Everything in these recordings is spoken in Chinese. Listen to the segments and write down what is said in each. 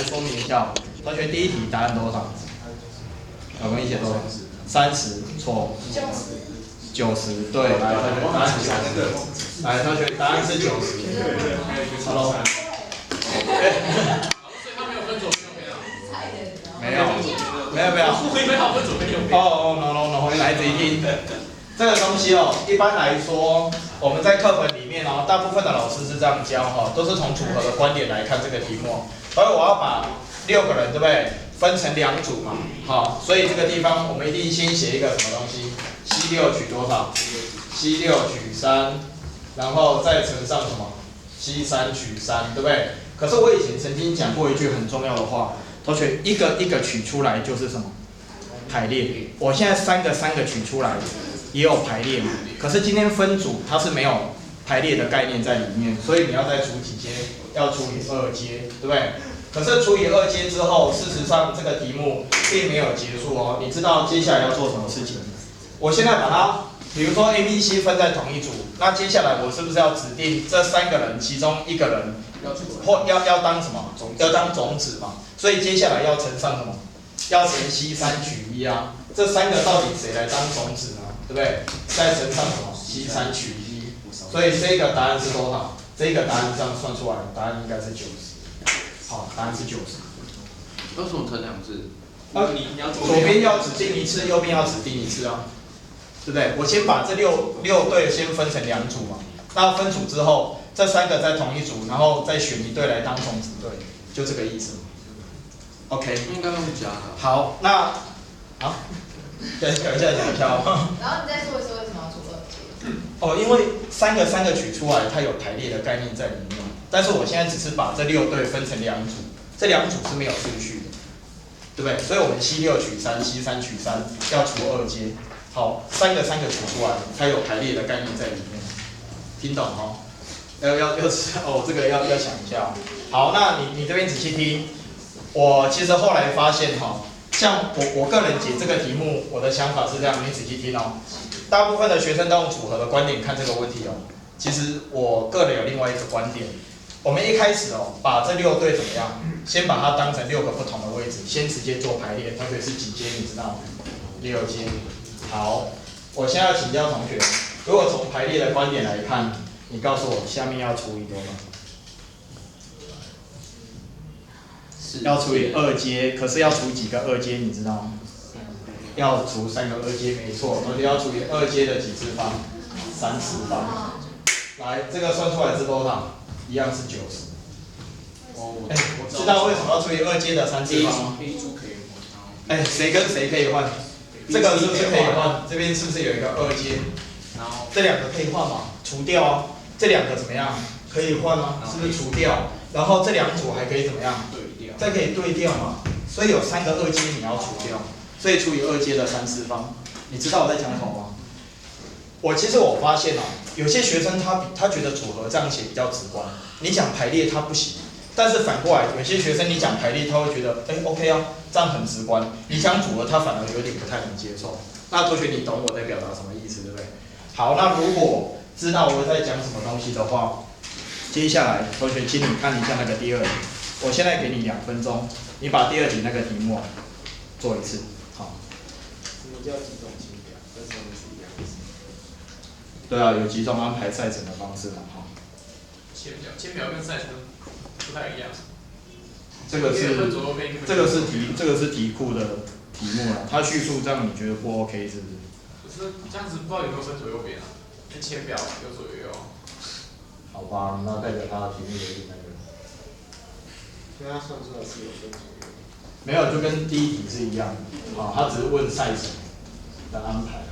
说明一下，同学第一题答案多少？老公一写多少？30，错。90，对，来，同学答案是90。来，同学答案是90。Hello。所以他没有分左边右边啊？没有。no， 来仔细听。这个东西哦，一般来说，我们在课本里面哦，大部分的老师是这样教哈，都是从组合的观点来看这个题目。所以我要把6个人，对不对？分成2组嘛，好，所以这个地方我们一定先写一个什么东西 ？C6 取多少 ？C6 取3，然后再乘上什么 ？C3 取3，对不对？可是我以前曾经讲过一句很重要的话，同学一个一个取出来就是什么？排列。我现在3个取出来，也有排列嘛。可是今天分组它是没有排列的概念在里面，所以你要再除几阶？要除以2阶，对不对？可是除以2阶之后，事实上这个题目并没有结束哦。你知道接下来要做什么事情？我现在把它，比如说 A、B、C 分在同一组，那接下来我是不是要指定这3个人其中1个人或要当什么？要当种子嘛。所以接下来要乘上什么？要乘 C3 取1啊。这3个到底谁来当种子呢？对不对？再乘上什么 ？C3 取1。所以这个答案是多少？这个答案这样算出来，答案应该是90。好，答案是90。为什么乘2次？你要左边要指定1次，右边要指定1次啊，对不对？我先把这六队先分成2组嘛，那分组之后，这3个在同一组，然后再选1队来当种子队，就这个意思。OK。应该用加的。好，那好，讲一下。然后你再说一次为什么要除2阶？哦，因为3个取出来，它有排列的概念在里面。但是我现在只是把这6队分成2组，这2组是没有顺序的，对不对？所以我们 C6 取3 ，C3 取3，要除2阶。好，3个取出来，它有排列的概念在里面，听懂哦？这个要想一下。好，那你这边仔细听。我其实后来发现哈，像我个人解这个题目，我的想法是这样，你仔细听哦。大部分的学生都用组合的观点看这个问题哦。其实我个人有另外一个观点。我们一开始哦，把这6队怎么样？先把它当成6个不同的位置，先直接做排列。同学是几阶？你知道吗？6阶。好，我现在要请教同学，如果从排列的观点来看，你告诉我下面要除以多少？要除以2阶，可是要除几个2阶？你知道吗？要除3个2阶，没错。同学要除以2阶的几次方？3次方。来，这个算出来是多少？一样是90。知道为什么要除以2阶的3次方吗？谁跟谁可以换？这个是不是可以换？这边是不是有一个2阶？然后这2个可以换嘛？除掉啊。这2个怎么样？可以换吗？是不是除掉？然后这2组还可以怎么样？对掉。再可以对掉嘛？所以有3个2阶你要除掉，所以除以2阶的3次方。你知道我在讲什么吗？其实我发现哦，有些学生他觉得组合这样写比较直观，你讲排列他不行，但是反过来有些学生你讲排列他会觉得OK 啊，这样很直观，你讲组合他反而有点不太能接受。那同学你懂我在表达什么意思对不对？好，那如果知道我在讲什么东西的话，接下来同学请你看一下那个第2题，我现在给你2分钟，你把第2题那个题目做一次，好。什么叫几种清表？跟什么是一样的？对啊，有几种安排赛程的方式嘛，哈。签表跟赛程不太一样。这个是题库的题目啦，它叙述这样你觉得不 OK 是不是？可是这样子不知道有没有分左右边啊？跟签表有左右右。好吧，那代表它的题目有点那个。所以它算出来是有分左右。没有，就跟第1题是一样的，好，它只是问赛程的安排。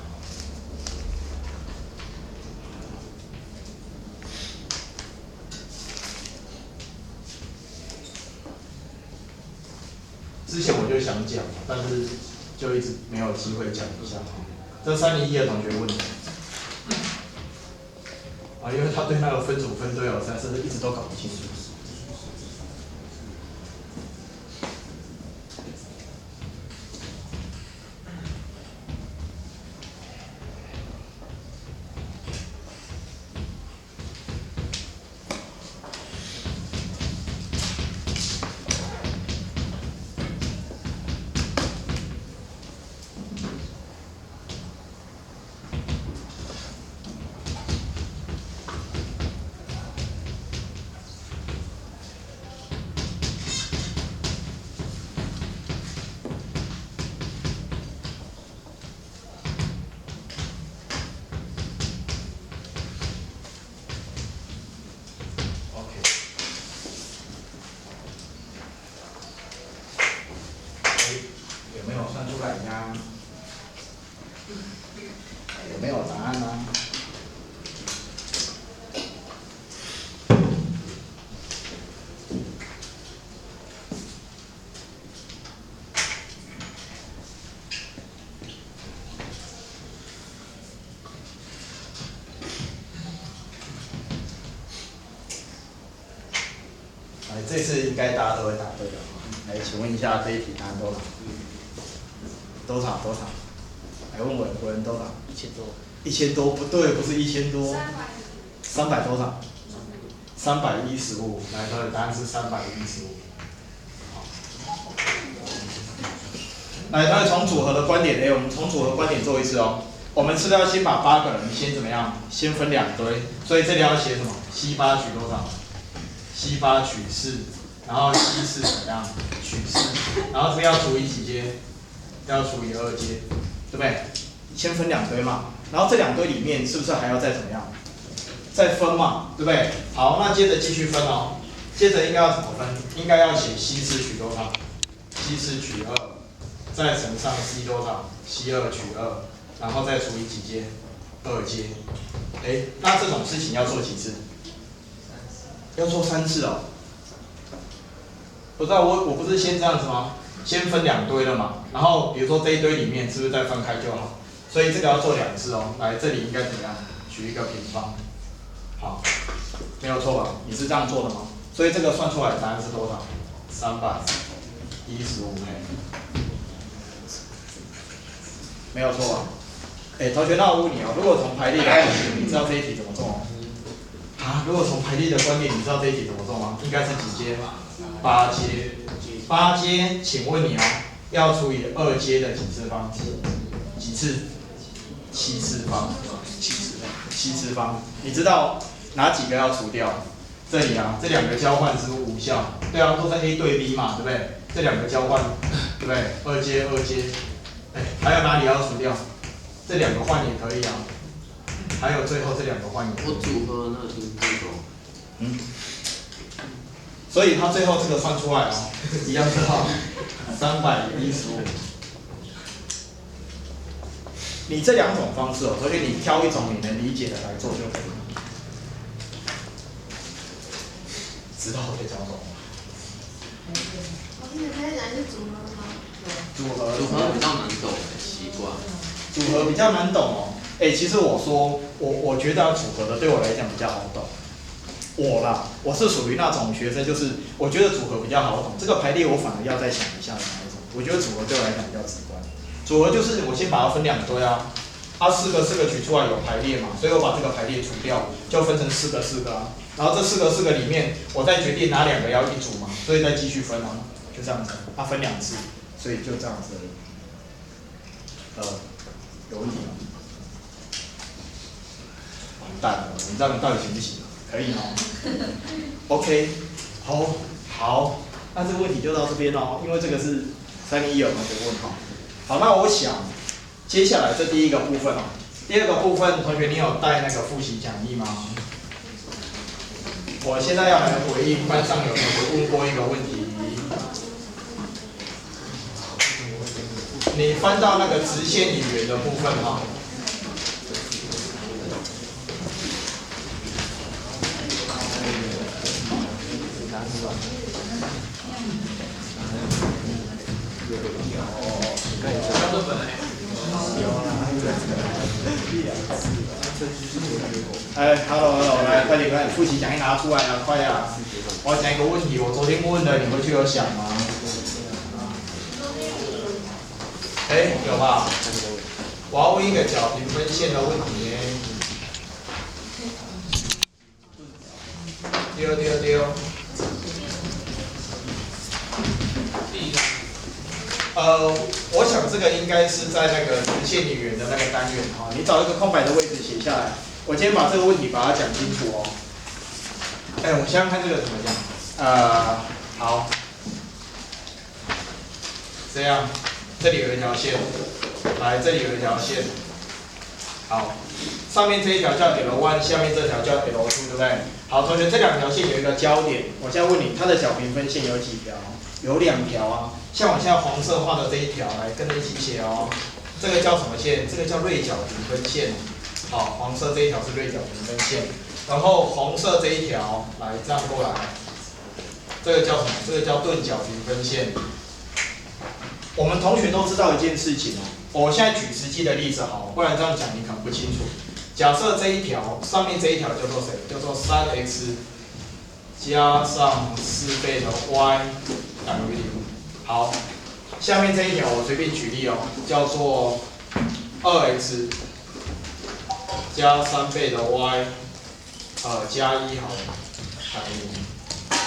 之前我就想讲，但是就一直没有机会讲一下。这301的同学问的，因为他对那个分组分队实在是一直都搞不清楚。来呀？有没有答案呢？来，这次应该大家都会答对的。来，请问一下这一题答案多少？多少？多少？来问我国人多少？1000多。1000多不对，不是1000多。300多少？315。来，各位，答案是315。来，各位从组合的观点，我们从组合观点做一次哦。我们是不是要先把8个人先怎么样？先分2堆，所以这里要写什么？C8取多少？C8取4，然后C4怎么样？取4，然后这个要除以几阶？要除以2阶，对不对？先分2堆嘛，然后这2堆里面是不是还要再怎么样？再分嘛，对不对？好，那接着继续分哦。接着应该要怎么分？应该要写 C4取多少 ？C4取2，再乘上 C 多少 ？C2取2，然后再除以几阶？2阶。哎，那这种事情要做几次？要做3次哦。不知道我不是先这样子吗？先分2堆了嘛，然后比如说这一堆里面是不是再分开就好？所以这个要做2次哦。来，这里应该怎么样？取一个平方。好，没有错吧？你是这样做的吗？所以这个算出来的答案是多少？315没有错吧？哎，同学，那我问你哦，如果从排列的观点，你知道这一题怎么做吗？啊，如果从排列的观点，你知道这一题怎么做吗？应该是几阶？8阶。8阶，请问你哦，要除以2阶的几次方？几次？7次方。7次方。你知道哪几个要除掉？这里啊，这2个交换是不是无效？对啊，都是 A 对 B 嘛，对不对？这2个交换，对不对？2阶。哎，还有哪里要除掉？这2个换也可以啊。还有最后这2个换也可以。我组合那听不懂。所以他最后这个算出来哦，一样是哈，315。你这2种方式哦，同学你挑一种你能理解的来做就可以了。知道我在讲什么吗？我现在开始是组合吗？组合比较难懂，习惯。组合比较难懂哦。哎，其实我觉得组合的对我来讲比较好懂。我是属于那种学生，就是我觉得组合比较好懂，这个排列我反而要再想一下的那一种。我觉得组合对我来讲比较直观。组合就是我先把它分2堆啊，4个取出来有排列嘛，所以我把这个排列除掉，就分成4个啊。然后这4个里面，我再决定哪2个要一组嘛，所以再继续分啊，就这样子，分2次，所以就这样子而已。有问题吗？完蛋了，你这样到底行不行？可以哦。OK， 好，那这个问题就到这边哦，因为这个是311有同学问号。好，那我想接下来这第一个部分哦，第2个部分，同学你有带那个复习讲义吗？我现在要来回应班上有同学问过一个问题，你翻到那个直线语言的部分哈。hello， 来，快点，复习讲义拿出来啊，快呀！我要讲一个问题，我昨天问的，你回去有想吗？有吧？我要问一个角平分线的问题耶。丢。我想这个应该是在那个直线语言的那个单元哈，你找一个空白的位置写下来。我今天把这个问题把它讲清楚哦。我们想想看这个怎么讲。好，这样，这里有一条线，来，这里有一条线。好，上面这一条叫 L1， 下面这条叫 L2， 对不对？好，同学，这2条线有一个交点，我现在问你，它的角平分线有几条？有2条啊，像我现在黄色画的这一条，来跟着一起写哦。这个叫什么线？这个叫锐角平分线。好，黄色这一条是锐角平分线，然后红色这一条，来这样过来，这个叫什么？这个叫钝角平分线。我们同学都知道一件事情哦，我现在举实际的例子好，不然这样讲你可能不清楚。假设这一条上面这一条叫做谁？叫做 3x 加上4倍的 y 等于0。好，下面这一条我随便举例哦，叫做2x 加3倍的 y 加1好了，等于0。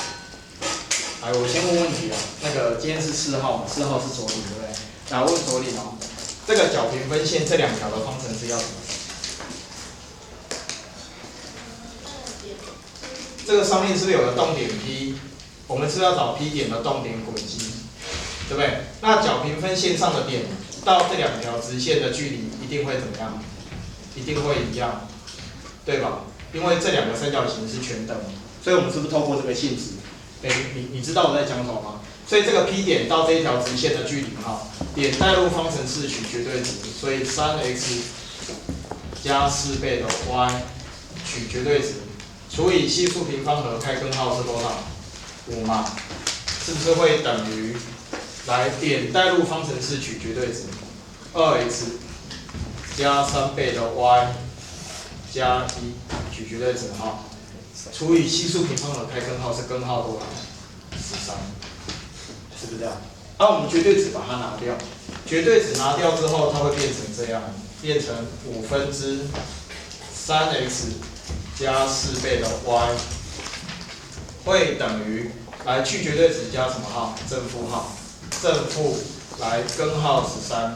来，我先问问题哦。那个今天是4号嘛，4号是左领，对不对？来问左领哦，这个角平分线这2条的方程式要怎么？这个上面是不是有个动点 P？ 我们是要找 P 点的动点轨迹，对不对？那角平分线上的点到这2条直线的距离一定会怎么样？一定会一样，对吧？因为这2个三角形是全等的，所以我们是不是透过这个性质？你知道我在讲什么吗？所以这个 P 点到这一条直线的距离哈，点带入方程式取绝对值，所以 3x 加4倍的 y 取绝对值，除以系数平方和开根号是多少？5嘛，是不是会等于来点带入方程式取绝对值 2x 加3倍的 y 加1取绝对值哈？除以系数平方和开根号是根号多少？13，是不是这样？我们绝对值把它拿掉，绝对值拿掉之后，它会变成这样，变成3x 加4倍的 y 会等于来去绝对值加什么号？正负号，正负来根号13，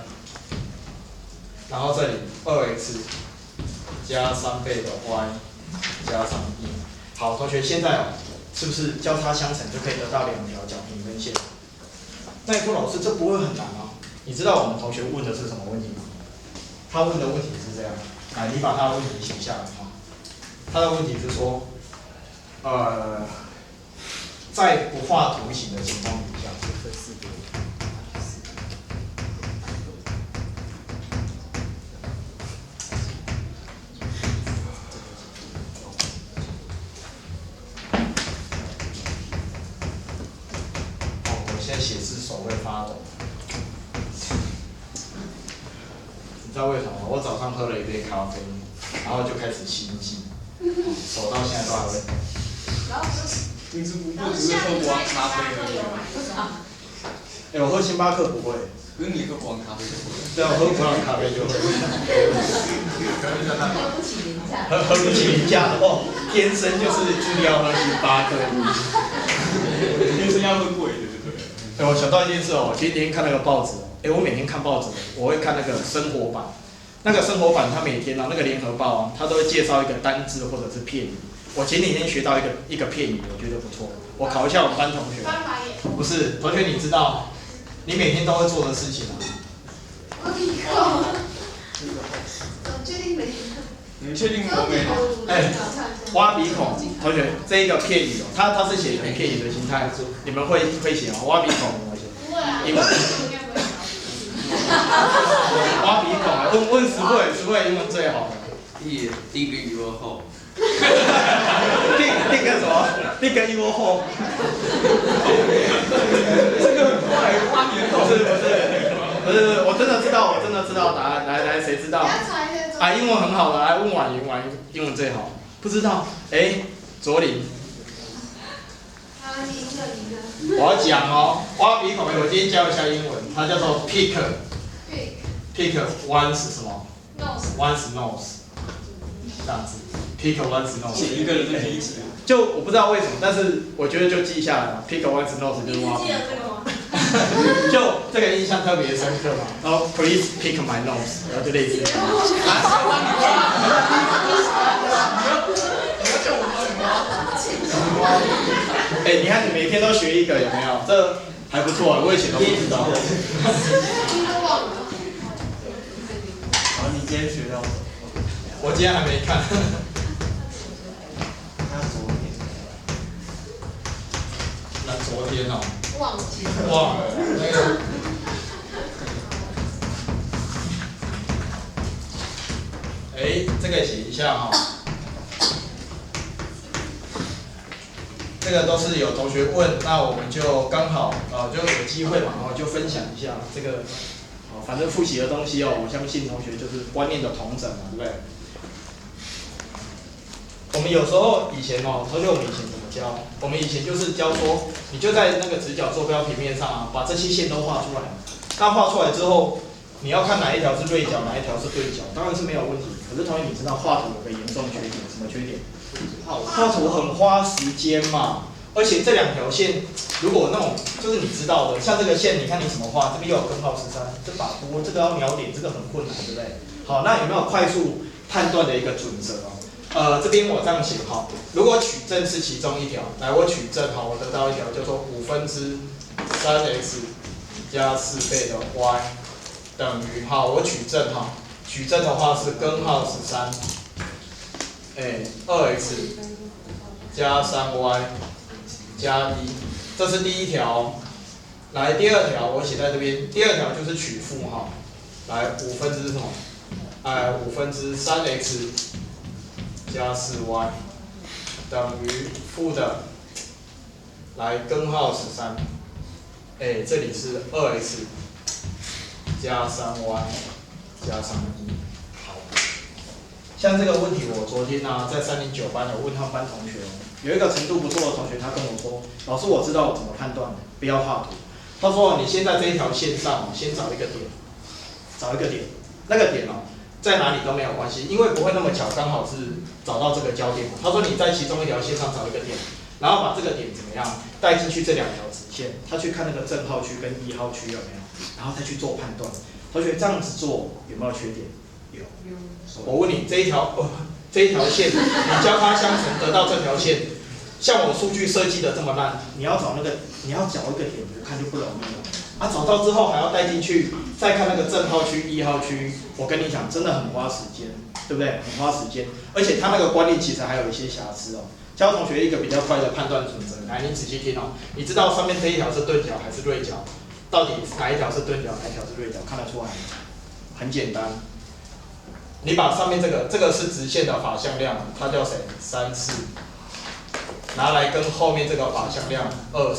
然后这里2x 加3倍的 y 加上1。好，同学，现在是不是交叉相乘就可以得到2条角平分线？那你说老师这不会很难吗？你知道我们同学问的是什么问题吗？他问的问题是这样，来，你把他的问题写下来啊。他的问题是说，在不画图形的情况底下，写字手会发抖，你知道为什么吗？我早上喝了一杯咖啡，然后就开始心悸，手到现在都还会抖。你是不只是喝不完咖啡而已吗？我喝星巴克不会，可是你喝不完咖啡就会。对，我喝不完咖啡就会。喝不起凌驾。喝不起凌驾哦，天生就是要喝星巴克，天生要喝贵的。我想到一件事哦，我前几天看那个报纸，我每天看报纸，我会看那个生活版，那个生活版它每天那个联合报啊，它都会介绍一个单字或者是片语。我前几天学到一个片语，我觉得不错，我考一下我们班同学。翻白眼。不是，同学你知道，你每天都会做的事情啊？我听过。我确定没？你确定我没？挖鼻孔，同学，这一个片语哦，它是写成片语的形态，你们会写吗？挖鼻孔怎么写？不会啊，英文。挖鼻孔啊，问实惠英文最好的。定个鱼后。定个什么？定个一窝后。这个很快，挖年头。不是，我真的知道答案。来，谁知道？英文很好的，来问婉莹，英文最好。不知道，左领。我要讲哦，挖鼻孔，我今天教一下英文，它叫做 pick one's 什么 ？one's nose， 这样子 ，pick one's nose。一个人的第一次。就我不知道为什么，但是我觉得就记下来了 ，pick one's nose 就是挖鼻孔。就这个印象特别深刻嘛，然后 please pick my nose， 然后就类似。你看你每天都学一个，有没有？这还不错，我以前都不知道。你今天学到什么？我今天还没看。那昨天。那昨天哦。忘记了。忘了那个。这个写一下哈。这个都是有同学问，那我们就刚好就有机会嘛，就分享一下这个。反正复习的东西我相信同学就是观念的统整嘛，对不对？我们有时候以前同学我们以前怎么教？我们以前就是教说，你就在那个直角坐标平面上把这些线都画出来。那画出来之后，你要看哪一条是锐角，哪一条是对角，当然是没有问题。可是同学你知道画图有个严重缺点，什么缺点？画图很花时间嘛。而且这两条线，如果那种就是你知道的，像这个线，你看你怎么画？这边又有根号13，这把波，这个要描点，这个很困难，对不对？好，那有没有快速判断的一个准则这边我这样写哈，如果取正是其中一条，来我取正我得到一条叫做3x加4倍的 y 等于我取正取正的话是根号13，2x 加3y。加1，这是第一条。来，第二条我写在这边。第二条就是取负来5分之什么？5分之3x 加4y等于负的。来，根号13。这里是2x 加3y 加上1。好。像这个问题，我昨天在309班有问他们班同学有一个程度不错的同学，他跟我说：“老师，我知道我怎么判断的，不要画图。”他说：“你先在这一条线上先找一个点，那个点在哪里都没有关系，因为不会那么巧，刚好是找到这个交点。”他说：“你在其中一条线上找一个点，然后把这个点怎么样带进去这两条直线，他去看那个正号区跟1号区有没有，然后再去做判断。同学这样子做有没有缺点？有。我问你，这一条线，你交叉相乘得到这条线，像我数据设计的这么烂，你要找一个点，我看就不容易了。找到之后还要带进去，再看那个正号区、1号区，我跟你讲，真的很花时间，对不对？很花时间，而且它那个观念其实还有一些瑕疵教同学一个比较快的判断准则，来，你仔细听你知道上面这一条是钝角还是锐角？到底哪一条是钝角，哪一条是锐角？看得出来吗？很简单。你把上面这个是直线的法向量，它叫谁？34，拿来跟后面这个法向量23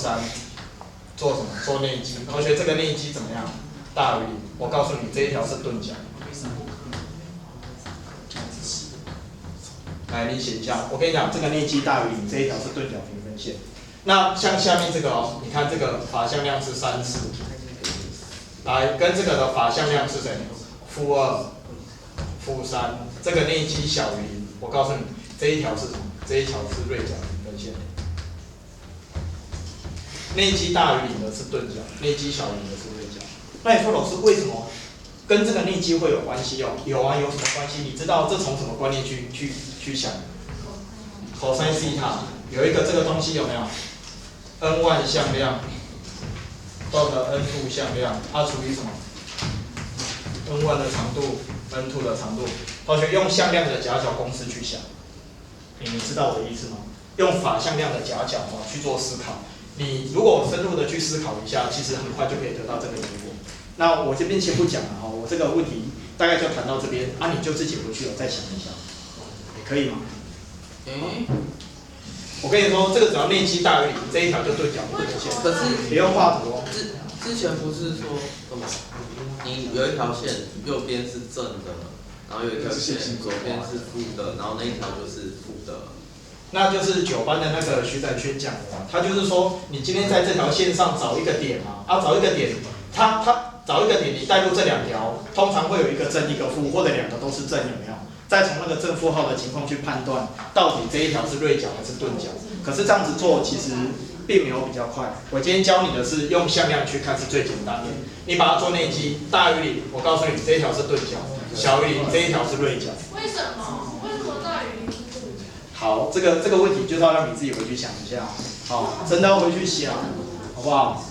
做什么？做内积。同学，这个内积怎么样？大于0。我告诉你，这一条是钝角。来，你写一下。我跟你讲，这个内积大于0，这一条是钝角平分线。那像下面这个你看这个法向量是34，来跟这个的法向量是谁？-2。-3，这个内积小于0，我告诉你，这一条是什么？这一条是锐角平分线。内积大于0的是钝角，内积小于0的是锐角。那你说老师为什么跟这个内积会有关系有啊，有什么关系？你知道这从什么观念去想 ？cos 西塔有一个这个东西有没有 ？n1 向量dot n2 向量，它除以什么 ？n1 的长度。n2 的长度，同学用向量的夹角公式去想，你知道我的意思吗？用法向量的夹角去做思考。你如果深入的去思考一下，其实很快就可以得到这个结果。那我这边先不讲了我这个问题大概就谈到这边你就自己回去再想一想，也可以吗？我跟你说，这个只要内积大于0，这一条就对角平分线。可是不用画图之前不是说什么？你有一条线右边是正的，然后有一条线左边是负的，然后那一条就是负的。那就是9班的那个徐展轩讲的他就是说，你今天在这条线上找一个点找一个点，他找一个点，你带入这两条，通常会有一个正一个负，或者两个都是正，有没有？再从那个正负号的情况去判断，到底这一条是锐角还是钝角。可是这样子做其实并没有比较快。我今天教你的是用向量去看是最简单的。你把它做内积，大于0，我告诉你这一条是钝角；小于0，这一条是锐角。为什么？为什么大于0？好，这个问题就是要让你自己回去想一下，真的要回去想，好不好？